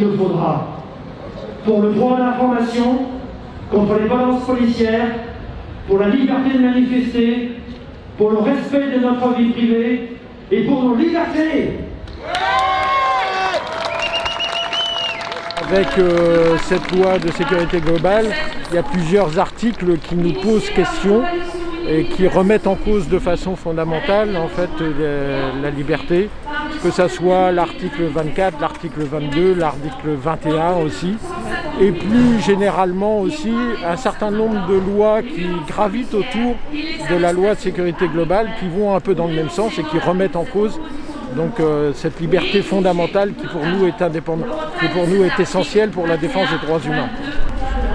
le faudra. Pour le droit à l'information, contre les violences policières, pour la liberté de manifester, pour le respect de notre vie privée et pour nos libertés. Avec cette loi de sécurité globale, il y a plusieurs articles qui nous posent question et qui remettent en cause de façon fondamentale en fait la liberté, que ce soit l'article 24, l'article 22, l'article 21 aussi, et plus généralement aussi un certain nombre de lois qui gravitent autour de la loi de sécurité globale, qui vont un peu dans le même sens et qui remettent en cause donc cette liberté fondamentale qui pour nous est indépendante, qui pour nous est essentielle pour la défense des droits humains.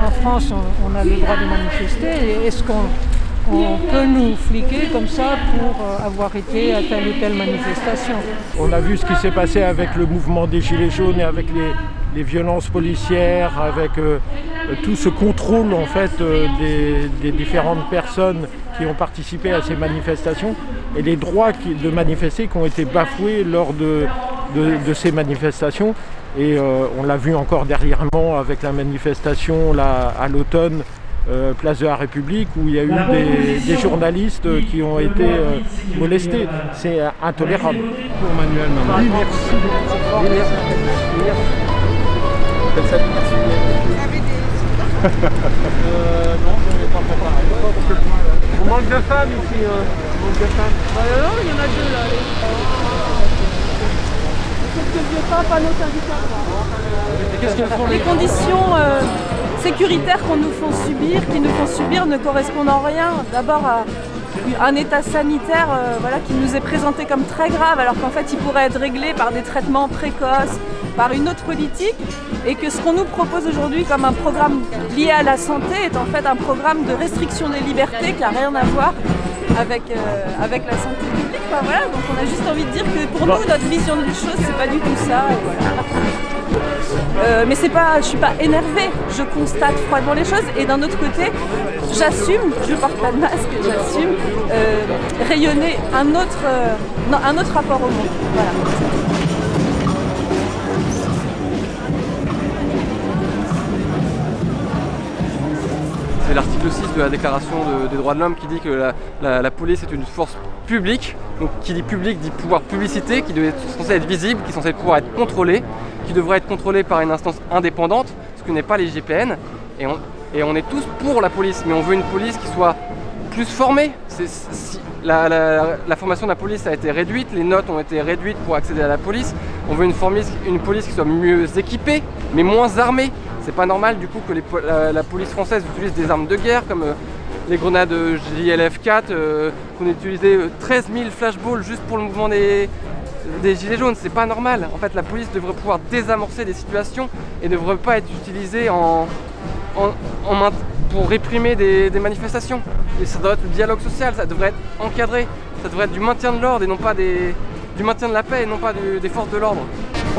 En France, on a le droit de manifester. Est-ce qu'on peut nous fliquer comme ça pour avoir été à telle ou telle manifestation? On a vu ce qui s'est passé avec le mouvement des Gilets jaunes et avec les violences policières, avec tout ce contrôle en fait des différentes personnes qui ont participé à ces manifestations et les droits de manifester qui ont été bafoués lors de ces manifestations. Et on l'a vu encore dernièrement avec la manifestation là, à l'automne, place de la République, où il y a eu des journalistes qui ont été molestés. C'est intolérable. Pour Manuel, maman. Oui, merci. Oui, merci. Salut, merci. Non, je n'ai pas préparé. On manque de femmes ici. On manque de femmes. Bah non, il y en a deux là. Quelques vieux papes à nos syndicats. Qu'est-ce qu'elles font Les conditions sécuritaires qu'on nous font subir, qui nous font subir, ne correspondent en rien. D'abord à un état sanitaire voilà, qui nous est présenté comme très grave, alors qu'en fait il pourrait être réglé par des traitements précoces, par une autre politique, et que ce qu'on nous propose aujourd'hui comme un programme lié à la santé est en fait un programme de restriction des libertés qui n'a rien à voir avec la santé publique. Enfin, voilà, donc on a juste envie de dire que pour nous, notre vision des choses, c'est pas du tout ça. Et voilà. Mais c'est pas, je suis pas énervée, je constate froidement les choses, et d'un autre côté, j'assume, je porte pas de masque, j'assume rayonner un autre rapport au monde. Voilà. C'est l'article 6 de la Déclaration des droits de l'homme qui dit que la police est une force publique. Donc qui dit public dit pouvoir publicité, qui est censé être visible, qui est censé pouvoir être contrôlé, qui devrait être contrôlé par une instance indépendante, ce que n'est pas les GPN. Et on est tous pour la police, mais on veut une police qui soit plus formée. La formation de la police a été réduite, les notes ont été réduites pour accéder à la police. On veut une police qui soit mieux équipée, mais moins armée. C'est pas normal du coup que la police française utilise des armes de guerre comme les grenades JLF 4, qu'on ait utilisé 13 000 flashballs juste pour le mouvement des Gilets jaunes. C'est pas normal. En fait, la police devrait pouvoir désamorcer des situations et ne devrait pas être utilisée pour réprimer des manifestations. Et ça doit être du dialogue social, ça devrait être encadré, ça devrait être du maintien de l'ordre et non pas du maintien de la paix et non pas des forces de l'ordre.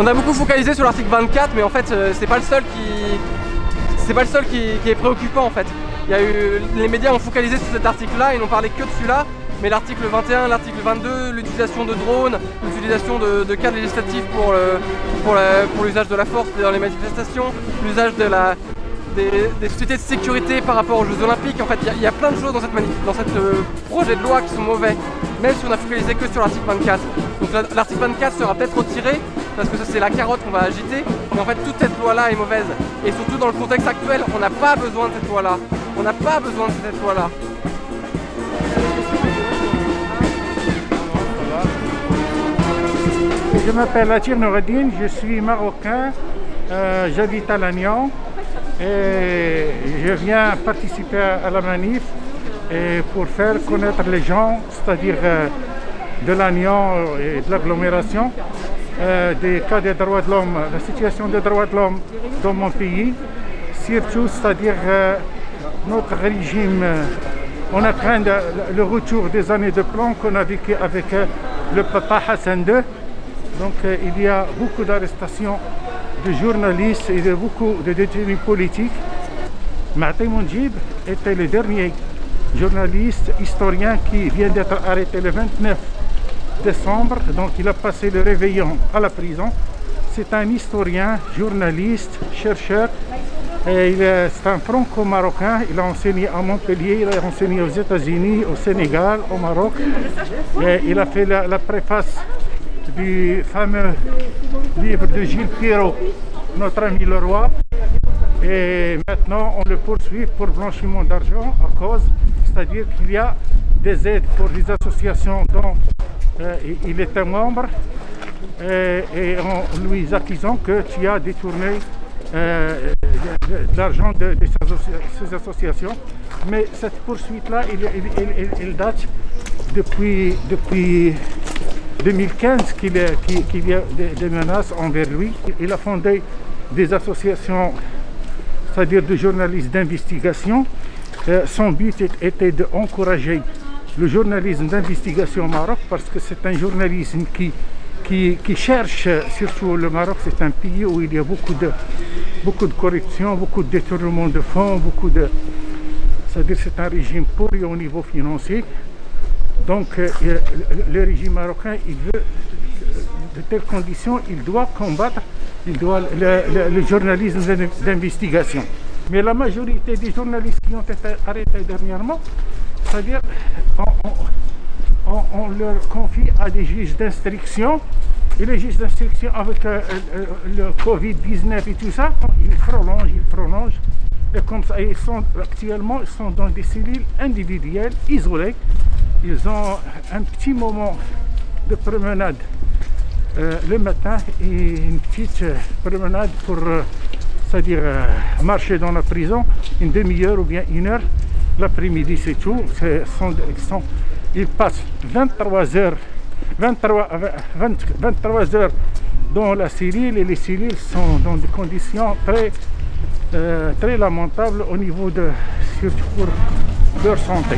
On a beaucoup focalisé sur l'article 24, mais en fait c'est pas le seul qui est préoccupant en fait. Les médias ont focalisé sur cet article-là, ils n'ont parlé que de celui-là, mais l'article 21, l'article 22, l'utilisation de drones, l'utilisation de cadres législatifs pour l'usage de la force dans les manifestations, l'usage des sociétés de sécurité par rapport aux Jeux Olympiques. En fait, il y a plein de choses dans cette projet de loi qui sont mauvais, même si on a focalisé que sur l'article 24. Donc l'article 24 sera peut-être retiré, parce que ça c'est la carotte qu'on va agiter, mais en fait toute cette loi-là est mauvaise. Et surtout dans le contexte actuel, on n'a pas besoin de cette loi-là. On n'a pas besoin de cette loi-là. Je m'appelle Atir Noureddine, je suis marocain, j'habite à Lannion et je viens participer à la manif et pour faire connaître les gens, c'est-à-dire de Lannion et de l'agglomération, des cas des droits de l'homme, la situation des droits de l'homme dans mon pays, surtout, c'est-à-dire notre régime, on craint le retour des années de plomb qu'on a vécu avec le papa Hassan II. Donc il y a beaucoup d'arrestations de journalistes et de beaucoup de détenus politiques. Maati Mounjib était le dernier journaliste historien qui vient d'être arrêté le 29 décembre. Donc il a passé le réveillon à la prison. c'est un historien, journaliste, chercheur. C'est un franco-marocain. Il a enseigné à Montpellier, il a enseigné aux États-Unis, au Sénégal, au Maroc. Et il a fait la préface du fameux livre de Gilles Perrault, Notre ami le roi. Et maintenant, on le poursuit pour blanchiment d'argent à cause, c'est-à-dire qu'il y a des aides pour les associations dont il était membre et en lui accusant que tu as détourné l'argent de ces associations. Mais cette poursuite-là, il date depuis 2015 qu'il y a des menaces envers lui. Il a fondé des associations, c'est-à-dire de journalistes d'investigation. Son but était d'encourager le journalisme d'investigation au Maroc parce que c'est un journalisme qui cherche, surtout le Maroc, c'est un pays où il y a beaucoup de corruption, beaucoup de détournement de fonds, c'est-à-dire c'est un régime pourri au niveau financier. Donc le régime marocain, il veut, de telles conditions, il doit combattre le journalisme d'investigation. Mais la majorité des journalistes qui ont été arrêtés dernièrement, c'est-à-dire on leur confie à des juges d'instruction, et les juges d'instruction avec le Covid-19 et tout ça, ils prolongent, et comme ça, actuellement, ils sont dans des cellules individuelles, isolées. Ils ont un petit moment de promenade le matin et une petite promenade pour c'est-à-dire marcher dans la prison une demi-heure ou bien une heure. L'après-midi, c'est tout. Ils passent 23 heures dans la cellule et les cellules sont dans des conditions très lamentables au niveau surtout pour leur santé.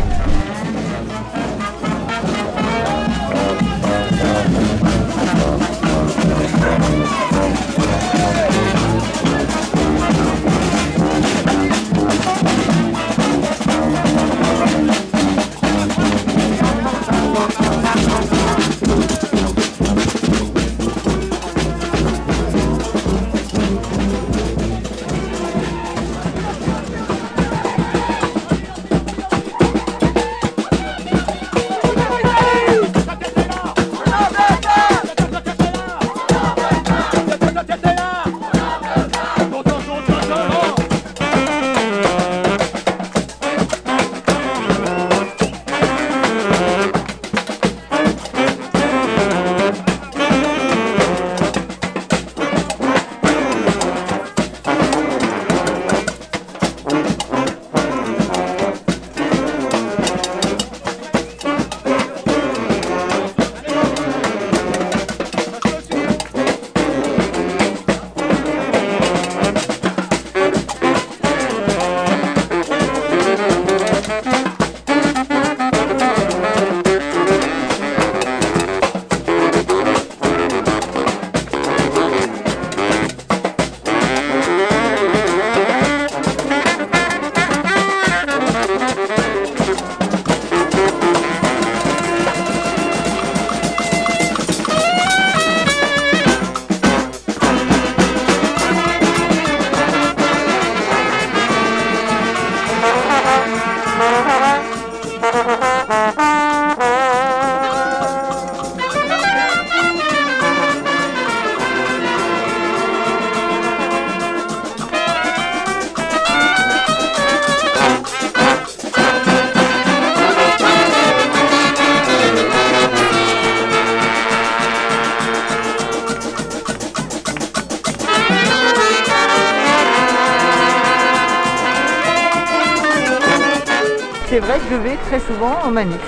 C'est vrai que je vais très souvent en manif.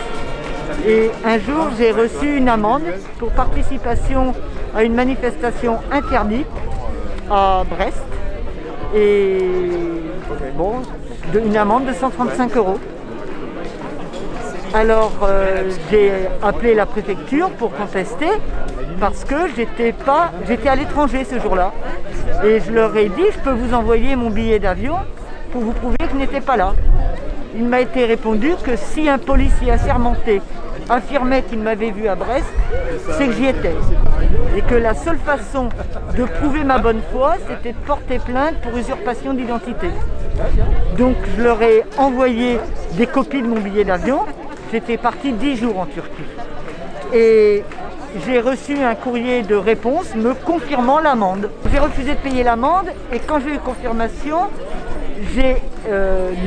Et un jour, j'ai reçu une amende pour participation à une manifestation interdite à Brest. Et bon, une amende de 135 €. Alors j'ai appelé la préfecture pour contester parce que j'étais à l'étranger ce jour-là. Et je leur ai dit, je peux vous envoyer mon billet d'avion pour vous prouver que je n'étais pas là. Il m'a été répondu que si un policier assermenté affirmait qu'il m'avait vu à Brest, c'est que j'y étais. et que la seule façon de prouver ma bonne foi, c'était de porter plainte pour usurpation d'identité. Donc je leur ai envoyé des copies de mon billet d'avion. J'étais parti 10 jours en Turquie. Et j'ai reçu un courrier de réponse me confirmant l'amende. J'ai refusé de payer l'amende et quand j'ai eu confirmation, j'ai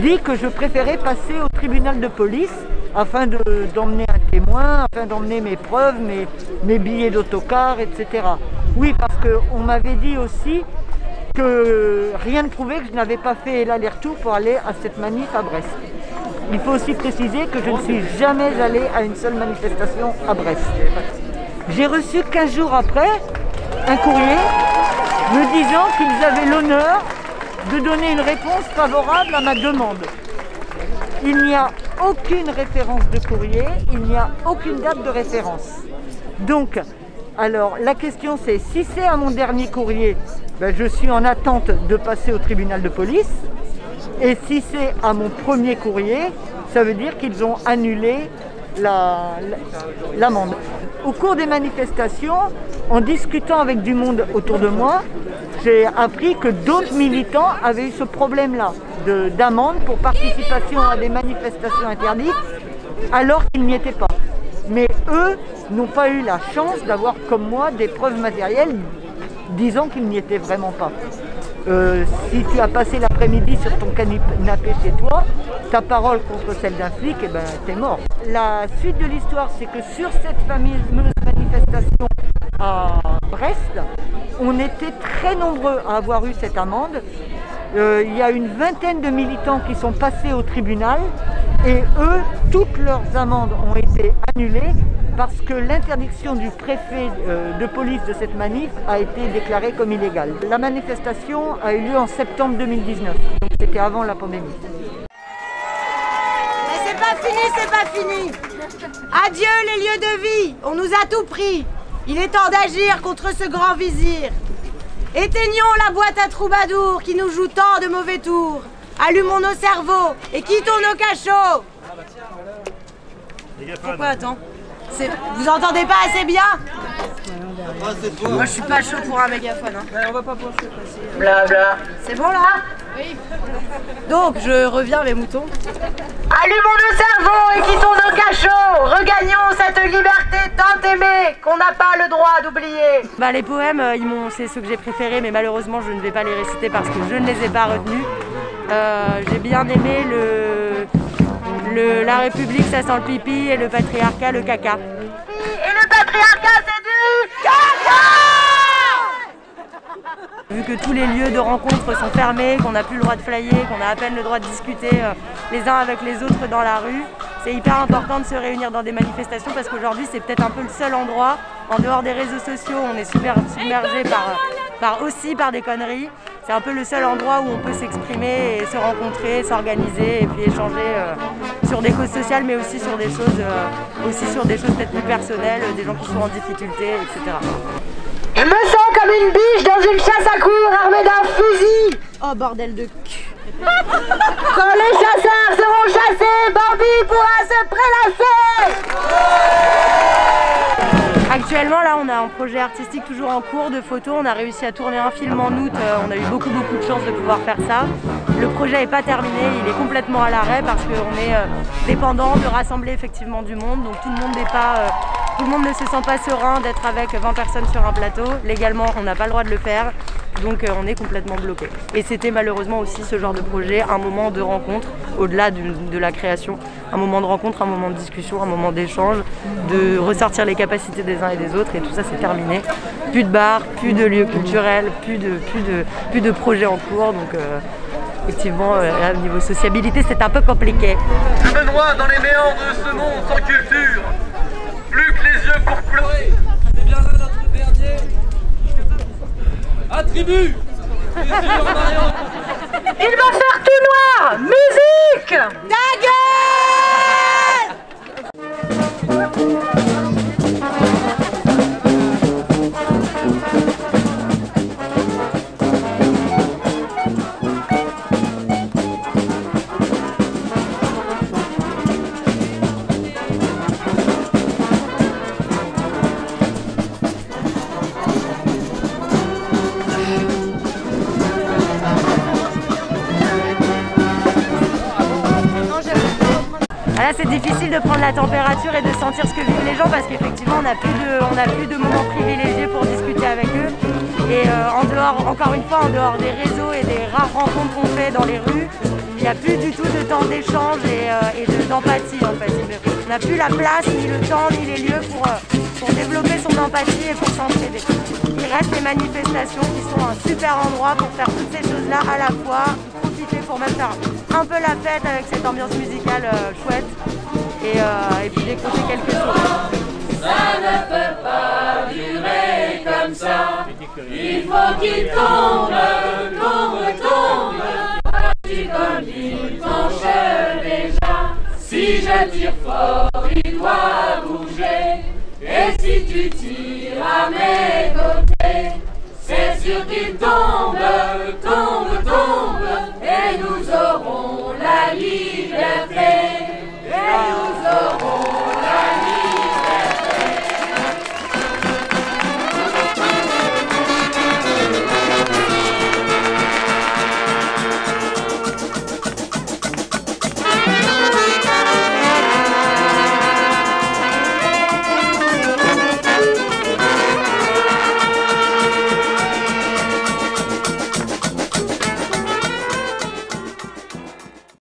dit que je préférais passer au tribunal de police afin d'emmener un témoin, afin d'emmener mes preuves, mes billets d'autocar, etc. Oui, parce qu'on m'avait dit aussi que rien ne prouvait que je n'avais pas fait l'aller-retour pour aller à cette manif à Brest. Il faut aussi préciser que je ne suis jamais allé à une seule manifestation à Brest. J'ai reçu 15 jours après un courrier me disant qu'ils avaient l'honneur de donner une réponse favorable à ma demande. Il n'y a aucune référence de courrier, il n'y a aucune date de référence. Donc, alors la question c'est, si c'est à mon dernier courrier, ben, je suis en attente de passer au tribunal de police. Et si c'est à mon premier courrier, ça veut dire qu'ils ont annulé l'amende. Au cours des manifestations, en discutant avec du monde autour de moi, j'ai appris que d'autres militants avaient eu ce problème-là d'amende pour participation à des manifestations interdites alors qu'ils n'y étaient pas. Mais eux n'ont pas eu la chance d'avoir comme moi des preuves matérielles disant qu'ils n'y étaient vraiment pas. Si tu as passé l'après-midi sur ton canapé chez toi, ta parole contre celle d'un flic, eh ben, t'es mort. La suite de l'histoire, c'est que sur cette fameuse manifestation à Brest, on était très nombreux à avoir eu cette amende. Il y a une vingtaine de militants qui sont passés au tribunal et eux, toutes leurs amendes ont été annulées parce que l'interdiction du préfet de police de cette manif a été déclarée comme illégale. La manifestation a eu lieu en septembre 2019, donc c'était avant la pandémie. Mais c'est pas fini, c'est pas fini. Adieu les lieux de vie, on nous a tout pris. Il est temps d'agir contre ce grand vizir. Éteignons la boîte à troubadours qui nous joue tant de mauvais tours. Allumons nos cerveaux et quittons nos cachots. Pourquoi attends? Vous entendez pas assez bien? Moi je suis pas chaud pour un mégaphone. Hein. On va pas pouvoir se passer. Blabla. C'est bon là? Oui. Donc je reviens mes moutons. Allumons nos cerveaux et quittons nos cachots. Regagnons cette liberté tant aimée qu'on n'a pas le droit d'oublier. Bah, les poèmes, c'est ceux que j'ai préférés, mais malheureusement je ne vais pas les réciter parce que je ne les ai pas retenus. J'ai bien aimé la République, ça sent le pipi, et le patriarcat, le caca. Et le patriarcat, c'est du caca! Vu que tous les lieux de rencontre sont fermés, qu'on n'a plus le droit de flyer, qu'on a à peine le droit de discuter les uns avec les autres dans la rue, c'est hyper important de se réunir dans des manifestations parce qu'aujourd'hui c'est peut-être un peu le seul endroit, en dehors des réseaux sociaux, on est super submergé par des conneries. C'est un peu le seul endroit où on peut s'exprimer et se rencontrer, s'organiser et puis échanger sur des causes sociales mais aussi sur des choses peut-être plus personnelles, des gens qui sont en difficulté, etc. Je me sens comme une biche dans une chasse à courre armée d'un fusil. Oh bordel de cul. Quand les chasseurs seront chassés, Bambi pourra se prélasser. Actuellement, là, on a un projet artistique toujours en cours de photos. On a réussi à tourner un film en août. On a eu beaucoup de chance de pouvoir faire ça. Le projet n'est pas terminé, il est complètement à l'arrêt parce qu'on est dépendant de rassembler effectivement du monde. Donc tout le monde ne se sent pas serein d'être avec 20 personnes sur un plateau. Légalement, on n'a pas le droit de le faire. Donc on est complètement bloqué. Et c'était malheureusement aussi ce genre de projet, un moment de rencontre, au-delà de la création, un moment de rencontre, un moment de discussion, un moment d'échange, de ressortir les capacités des uns et des autres, et tout ça c'est terminé. Plus de bars, plus de lieux culturels, plus de projets en cours, donc effectivement, au niveau sociabilité, c'est un peu compliqué. Je me noie dans les méandres de ce monde sans culture, plus que les yeux pour pleurer. C'est bien là notre dernier attribut. Il va faire tout noir. Musique. Ta gueule. Voilà, c'est difficile de prendre la température et de sentir ce que vivent les gens parce qu'effectivement on n'a plus de moments privilégiés pour discuter avec eux. Et en dehors, encore une fois, en dehors des réseaux et des rares rencontres qu'on fait dans les rues, il n'y a plus du tout de temps d'échange et d'empathie en fait. On n'a plus la place, ni le temps, ni les lieux pour développer son empathie et pour s'entraider. Il reste les manifestations qui sont un super endroit pour faire toutes ces choses-là à la fois, profiter pour même faire un peu la fête avec cette ambiance musicale chouette et puis d'écouter quelque chose. Ça ne peut pas durer comme ça. Il faut qu'il tombe, comme il penche déjà. Si je tire fort, il doit bouger. Et si tu tires à mes côtés, c'est sûr qu'il tombe, et nous aurons la liberté.